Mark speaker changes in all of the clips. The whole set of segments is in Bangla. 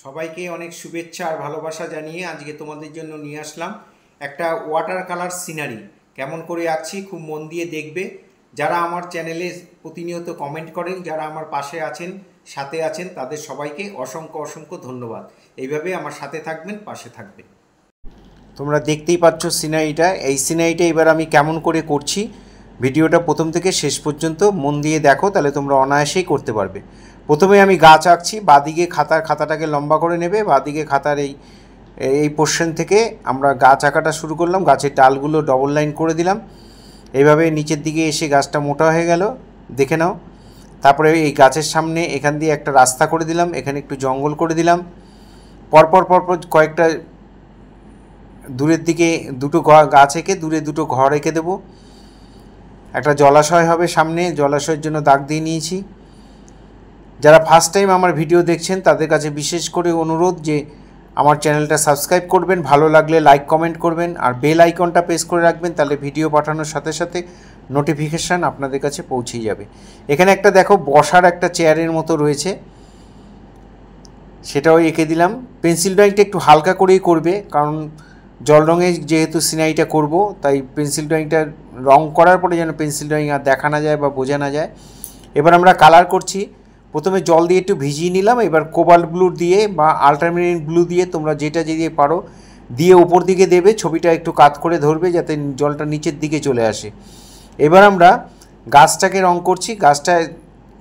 Speaker 1: সবাইকে অনেক শুভেচ্ছা আর ভালোবাসা জানিয়ে আজকে তোমাদের জন্য নিয়ে আসলাম একটা ওয়াটার কালার সিনারি। কেমন করে আঁকছি খুব মন দিয়ে দেখবে। যারা আমার চ্যানেলে প্রতিনিয়ত কমেন্ট করেন, যারা আমার পাশে আছেন, সাথে আছেন, তাদের সবাইকে অসংখ্য অসংখ্য ধন্যবাদ। এইভাবে আমার সাথে থাকবেন, পাশে থাকবেন। তোমরা দেখতেই পাচ্ছ সিনারিটা। এই সিনারিটা এবার আমি কেমন করে করছি, ভিডিওটা প্রথম থেকে শেষ পর্যন্ত মন দিয়ে দেখো, তাহলে তোমরা অনায়াসেই করতে পারবে। প্রথমে আমি গাছ আঁকছি। বাদিকে খাতাটাকে লম্বা করে নেবে। বাদিকে খাতার এই পোর্শন থেকে আমরা গাছ আঁকাটা শুরু করলাম। গাছের ডালগুলো ডবল লাইন করে দিলাম। এইভাবে নিচের দিকে এসে গাছটা মোটা হয়ে গেল, দেখে নাও। তারপরে এই গাছের সামনে এখান দিয়ে একটা রাস্তা করে দিলাম, এখানে একটু জঙ্গল করে দিলাম। পরপর কয়েকটা দূরের দিকে দুটো গাছ এঁকে দূরে দুটো ঘর এঁকে দেবো। একটা জলাশয় হবে সামনে, জলাশয়ের জন্য দাগ দিয়ে নিয়েছি। যারা ফার্স্ট টাইম আমার ভিডিও দেখছেন তাদের কাছে বিশেষ করে অনুরোধ যে আমার চ্যানেলটা সাবস্ক্রাইব করবেন, ভালো লাগলে লাইক কমেন্ট করবেন, আর বেল আইকনটা প্রেস করে রাখবেন, তাহলে ভিডিও পাঠানোর সাথে সাথে নোটিফিকেশান আপনাদের কাছে পৌঁছেই যাবে। এখানে একটা দেখো বসার একটা চেয়ারের মতো রয়েছে, সেটাও এঁকে দিলাম। পেন্সিল ড্রয়িংটা একটু হালকা করেই করবে, কারণ জল রঙে যেহেতু সিনারিটা করব, তাই পেন্সিল ড্রয়িংটা রং করার পরে যেন পেন্সিল ড্রয়িং আর দেখা না যায় বা বোঝা না যায়। এবার আমরা কালার করছি। প্রথমে জল দিয়ে একটু ভিজিয়ে নিলাম, এবার কোবাল্ট ব্লু দিয়ে বা আল্ট্রামেরিন ব্লু দিয়ে তোমরা যেটা দিয়ে পারো দিয়ে উপর দিকে দেবে। ছবিটা একটু কাত করে ধরবে যাতে জলটা নিচের দিকে চলে আসে। এবার আমরা গাছটাকে রং করছি। গাছটা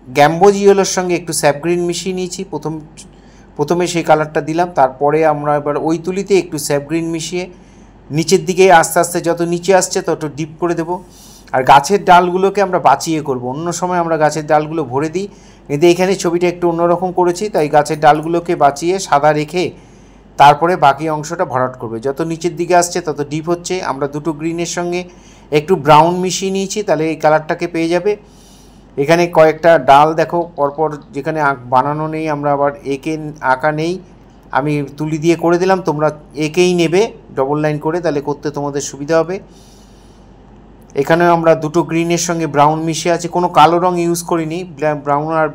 Speaker 1: গ্যাম্বোজ ইয়েলোর সঙ্গে একটু স্যাপ গ্রিন মিশিয়ে নিয়েছি। প্রথমে সেই কালারটা দিলাম, তারপরে আমরা এবার ওই তুলিতে একটু স্যাপ গ্রিন মিশিয়ে নিচের দিকে আস্তে আস্তে যত নিচে আসছে তত ডিপ করে দেবো। আর গাছের ডালগুলোকে আমরা বাঁচিয়ে করব। অন্য সময় আমরা গাছের ডালগুলো ভরে দিই, কিন্তু এখানে ছবিটা একটু অন্যরকম করেছি, তাই গাছের ডালগুলোকে বাঁচিয়ে সাদা রেখে তারপরে বাকি অংশটা ভরাট করবে। যত নিচের দিকে আসছে তত ডিপ হচ্ছে। আমরা দুটো গ্রিনের সঙ্গে একটু ব্রাউন মিশিয়ে নিয়েছি, তাহলে এই কালারটাকে পেয়ে যাবে। এখানে কয়েকটা ডাল দেখো পরপর, যেখানে বানানো নেই আমরা আবার আঁকা নেই, আমি তুলি দিয়ে করে দিলাম। তোমরা এঁকেই নেবে ডবল লাইন করে, তাহলে করতে তোমাদের সুবিধা হবে। এখানে আমরা দুটো গ্রিনের সঙ্গে ব্রাউন মিশে আছে, কোনো কালো রং ইউজ করিনি। ব্রাউন আর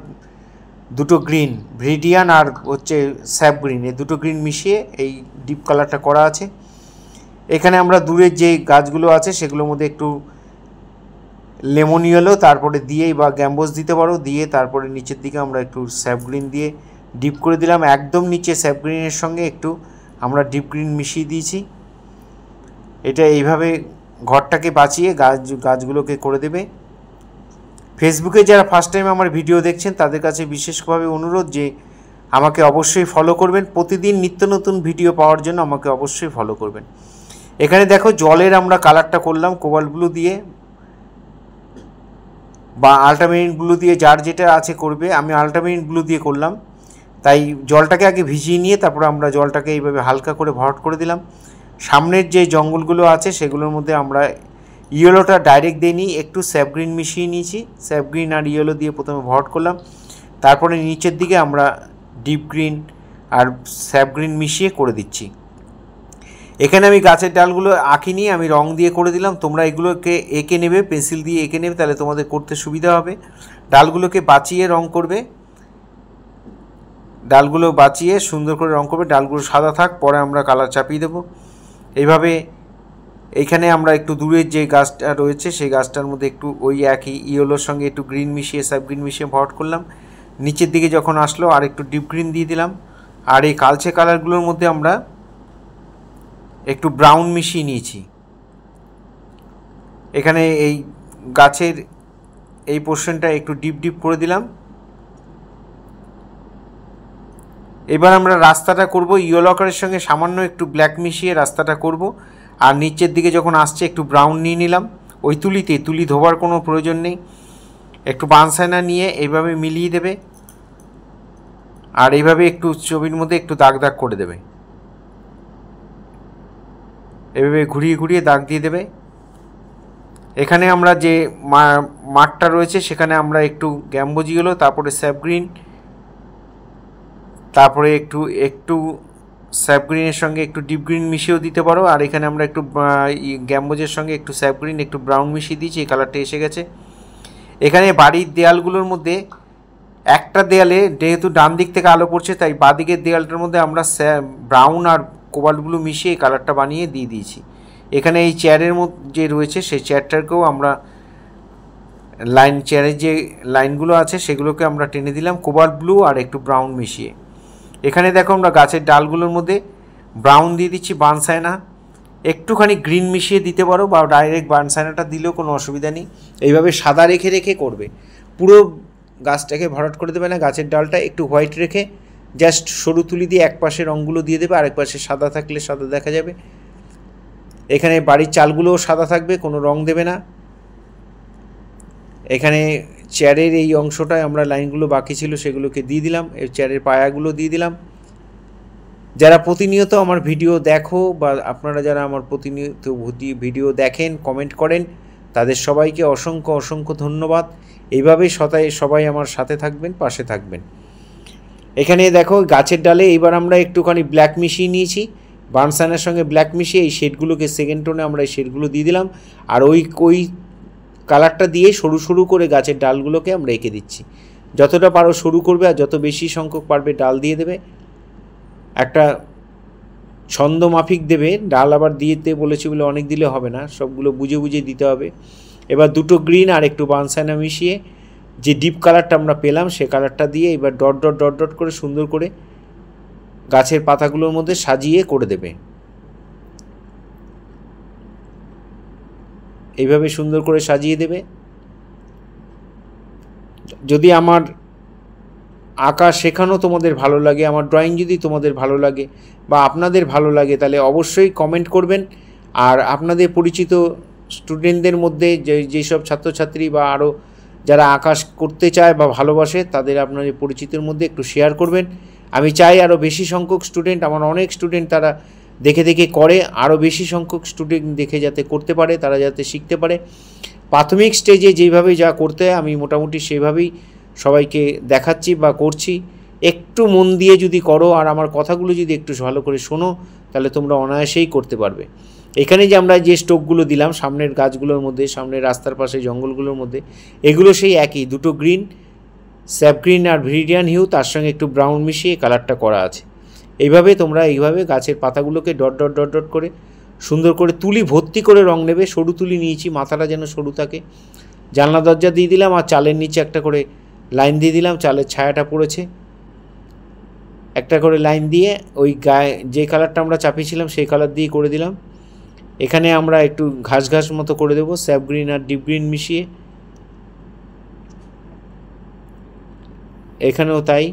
Speaker 1: দুটো গ্রিন, ভ্রিডিয়ান আর হচ্ছে স্যাপ গ্রিন, এই দুটো গ্রিন মিশিয়ে এই ডিপ কালারটা করা আছে। এখানে আমরা দূরের যে গাছগুলো আছে সেগুলোর মধ্যে একটু লেমন ইয়েলো তারপরে দিয়েই বা গ্যাম্বোজ দিতে পারো, দিয়ে তারপরে নিচের দিকে আমরা একটু স্যাপ গ্রিন দিয়ে ডিপ করে দিলাম। একদম নিচে স্যাপ গ্রিনের সঙ্গে একটু আমরা ডিপ গ্রিন মিশিয়ে দিয়েছি। এটা এইভাবে ঘরটাকে বাঁচিয়ে গাছগুলোকে করে দেবে। ফেসবুকে যারা ফার্স্ট টাইম আমার ভিডিও দেখছেন তাদের কাছে বিশেষভাবে অনুরোধ যে আমাকে অবশ্যই ফলো করবেন। প্রতিদিন নিত্য নতুন ভিডিও পাওয়ার জন্য আমাকে অবশ্যই ফলো করবেন। এখানে দেখো জলের আমরা কালারটা করলাম কোবাল্ট ব্লু দিয়ে বা আল্ট্রামেরিন ব্লু দিয়ে, যার যেটা আছে করবে। আমি আল্ট্রামেরিন ব্লু দিয়ে করলাম, তাই জলটাকে আগে ভিজিয়ে নিয়ে তারপরে আমরা জলটাকে এইভাবে হালকা করে ভরাট করে দিলাম। সামনের যে জঙ্গলগুলো আছে সেগুলোর মধ্যে আমরা ইয়েলোটা ডাইরেক্ট দিয়ে নিই, একটু স্যাপ গ্রিন মিশিয়ে নিয়েছি। স্যাপ গ্রিন আর ইয়েলো দিয়ে প্রথমে ভরাট করলাম, তারপরে নিচের দিকে আমরা ডিপ গ্রিন আর স্যাপ গ্রিন মিশিয়ে করে দিচ্ছি। এখানে আমি গাছের ডালগুলো আঁকিনি, আমি রং দিয়ে করে দিলাম। তোমরা এগুলোকে এঁকে নেবে, পেন্সিল দিয়ে এঁকে নেবে, তাহলে তোমাদের করতে সুবিধা হবে। ডালগুলোকে বাঁচিয়ে রং করবে, ডালগুলো বাঁচিয়ে সুন্দর করে রং করবে। ডালগুলো সাদা থাক, পরে আমরা কালার চাপিয়ে দেবো। এইভাবে এইখানে আমরা একটু দূরের যে গাছটা রয়েছে সেই গাছটার মধ্যে একটু ওই একই ইয়েলোর সঙ্গে একটু গ্রিন মিশিয়ে স্যাপ গ্রিন মিশিয়ে ভরাট করলাম। নিচের দিকে যখন আসলো আর একটু ডিপ গ্রিন দিয়ে দিলাম। আর এই কালচে কালারগুলোর মধ্যে আমরা একটু ব্রাউন মিশিয়ে নিয়েছি। এখানে এই গাছের এই পোর্শনটা একটু ডিপ করে দিলাম। এবার আমরা রাস্তাটা করব ইয়েলো কালারের সঙ্গে সামান্য একটু ব্ল্যাক মিশিয়ে রাস্তাটা করব। আর নিচের দিকে যখন আসছে একটু ব্রাউন নিয়ে নিলাম। ওই তুলি ধোবার কোনো প্রয়োজন নেই, একটু বানসাইনা নিয়ে এইভাবে মিলিয়ে দেবে। আর এইভাবে একটু ছবির মধ্যে একটু দাগ করে দেবে, এভাবে ঘুরিয়ে দাগ দিয়ে দেবে। এখানে আমরা যে মাঠটা রয়েছে সেখানে আমরা একটু গ্যাম্বোজ ইয়েলো, তারপরে স্যাপ গ্রিন, তারপরে একটু স্যাপ গ্রিনের সঙ্গে একটু ডিপ গ্রিন মিশিয়েও দিতে পারো। আর এখানে আমরা একটু গ্যাম্বোজের সঙ্গে একটু স্যাপ গ্রিন একটু ব্রাউন মিশিয়ে দিয়েছি, এই কালারটা এসে গেছে। এখানে বাড়ির দেয়ালগুলোর মধ্যে একটা দেয়ালে যেহেতু ডান দিক থেকে আলো পড়ছে, তাই বাঁদিকের দেয়ালটার মধ্যে আমরা ব্রাউন আর কোবাল্ট ব্লু মিশিয়ে এই কালারটা বানিয়ে দিয়ে দিয়েছি। এখানে এই চেয়ারের মধ্যে যে রয়েছে সেই চেয়ারটাকেও আমরা চেয়ারের যে লাইনগুলো আছে সেগুলোকে আমরা টেনে দিলাম কোবাল্ট ব্লু আর একটু ব্রাউন মিশিয়ে। এখানে দেখো আমরা গাছের ডালগুলোর মধ্যে ব্রাউন দিয়ে দিচ্ছি, বার্নসাইনা, একটুখানি গ্রিন মিশিয়ে দিতে পারো বা ডাইরেক্ট বার্নসাইনাটা দিলেও কোনো অসুবিধা নেই। এইভাবে সাদা রেখে রেখে করবে, পুরো গাছটাকে ভরাট করে দেবে না। গাছের ডালটা একটু হোয়াইট রেখে জাস্ট সরু তুলি দিয়ে এক পাশে রঙগুলো দিয়ে দেবে, আরেক পাশে সাদা থাকলে সাদা দেখা যাবে। এখানে বাড়ির চালগুলোও সাদা থাকবে, কোনো রং দেবে না। এখানে চেয়ারের এই অংশটায় আমরা লাইনগুলো বাকি ছিল সেগুলোকে দিয়ে দিলাম, এই চেয়ারের পায়াগুলো দিয়ে দিলাম। যারা প্রতিনিয়ত আমার ভিডিও দেখো বা আপনারা যারা আমার প্রতিনিয়ত ভিডিও দেখেন, কমেন্ট করেন, তাদের সবাইকে অসংখ্য অসংখ্য ধন্যবাদ। এইভাবেই সবাই আমার সাথে থাকবেন, পাশে থাকবেন। এখানে দেখো গাছের ডালে এবার আমরা একটুখানি ব্ল্যাক মিশিয়ে নিয়েছি, বার্নসাইনের সঙ্গে ব্ল্যাক মিশিয়ে এই শেডগুলোকে সেকেন্ড টোনে আমরা এই শেডগুলো দিয়ে দিলাম। আর ওই কালারটা দিয়ে সরু সরু করে গাছের ডালগুলোকে আমরা এঁকে দিচ্ছি। যতটা পারো সরু করবে আর যত বেশি সংখ্যক পারবে ডাল দিয়ে দেবে। একটা ছন্দ মাফিক দেবে, ডাল আবার দিতে বলেছি বলে অনেক দিলে হবে না, সবগুলো বুঝে বুঝে দিতে হবে। এবার দুটো গ্রিন আর একটু বার্নসাইনা মিশিয়ে যে ডিপ কালারটা আমরা পেলাম সে কালারটা দিয়ে এবার ডট ডট ডট ডট করে সুন্দর করে গাছের পাতাগুলোর মধ্যে সাজিয়ে করে দেবে। এইভাবে সুন্দর করে সাজিয়ে দেবে। যদি আমার আঁকা শেখানো তোমাদের ভালো লাগে, আমার ড্রয়িং যদি তোমাদের ভালো লাগে বা আপনাদের ভালো লাগে, তাহলে অবশ্যই কমেন্ট করবেন। আর আপনাদের পরিচিত স্টুডেন্টদের মধ্যে যেসব ছাত্রছাত্রী বা আরও যারা আঁকা করতে চায় বা ভালোবাসে তাদের আপনাদের পরিচিতের মধ্যে একটু শেয়ার করবেন। আমি চাই আরও বেশি সংখ্যক স্টুডেন্ট, আমার অনেক স্টুডেন্ট তারা দেখে দেখে করে, আরও বেশি সংখ্যক স্টুডেন্ট দেখে যাতে করতে পারে, তারা যাতে শিখতে পারে। প্রাথমিক স্টেজে যেভাবে যা করতে হয় আমি মোটামুটি সেভাবেই সবাইকে দেখাচ্ছি বা করছি। একটু মন দিয়ে যদি করো আর আমার কথাগুলো যদি একটু ভালো করে শোনো, তাহলে তোমরা অনায়াসেই করতে পারবে। এখানে যে আমরা যে স্টোকগুলো দিলাম সামনের গাছগুলোর মধ্যে, সামনের রাস্তার পাশে জঙ্গলগুলোর মধ্যে, এগুলো সেই একই, দুটো গ্রিন, স্যাপ গ্রিন আর ভিরিডিয়ান হিউ, তার সঙ্গে একটু ব্রাউন মিশিয়ে কালারটা করা আছে। এইভাবে তোমরা এইভাবে গাছের পাতাগুলোকে ডট ডট ডট ডট করে সুন্দর করে তুলি ভর্তি করে রং নেবে। সরু তুলি নিয়েছি, মাথাটা যেন সরু থাকে। জানলা দরজা দিয়ে দিলাম আর চালের নিচে একটা করে লাইন দিয়ে দিলাম, চালের ছায়াটা পড়েছে, একটা করে লাইন দিয়ে ওই গায়ে যে কালারটা আমরা চাপিয়েছিলাম সেই কালার দিয়ে করে দিলাম। এখানে আমরা একটু ঘাস ঘাস মতো করে দেবো স্যাপ গ্রিন আর ডিপ গ্রিন মিশিয়ে, এখানেও তাই।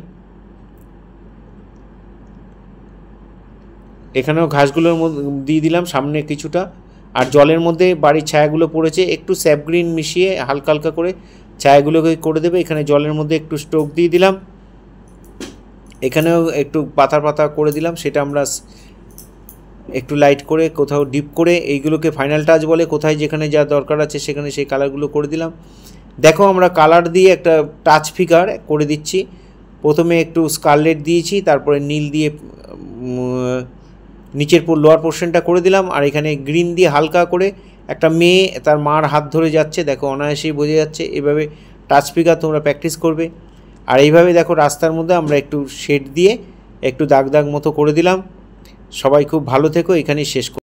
Speaker 1: এখানেও ঘাসগুলোর মধ্যে দিয়ে দিলাম সামনে কিছুটা। আর জলের মধ্যে বাড়ির ছায়াগুলো পড়েছে, একটু স্যাপ গ্রিন মিশিয়ে হালকা হালকা করে ছায়াগুলোকে করে দেবে। এখানে জলের মধ্যে একটু স্টোক দিয়ে দিলাম, এখানেও একটু পাতা পাতা করে দিলাম, সেটা আমরা একটু লাইট করে কোথাও ডিপ করে এইগুলোকে ফাইনাল টাচ বলে, কোথায় যেখানে যা দরকার আছে সেখানে সেই কালারগুলো করে দিলাম। দেখো আমরা কালার দিয়ে একটা টাচ ফিগার করে দিচ্ছি। প্রথমে একটু স্কারলেট দিয়েছি, তারপরে নীল দিয়ে নিচের লোয়ার পোর্শনটা করে দিলাম। আর এখানে গ্রিন দিয়ে হালকা করে একটা মেয়ে তার মার হাত ধরে যাচ্ছে, দেখো অনায়াসেই বোঝা যাচ্ছে। এভাবে টাচ ফিগার তোমরা প্র্যাকটিস করবে। আর এইভাবে দেখো রাস্তার মধ্যে আমরা একটু শেড দিয়ে একটু দাগ দাগ মতো করে দিলাম। সবাই খুব ভালো থেকো, এখানেই শেষ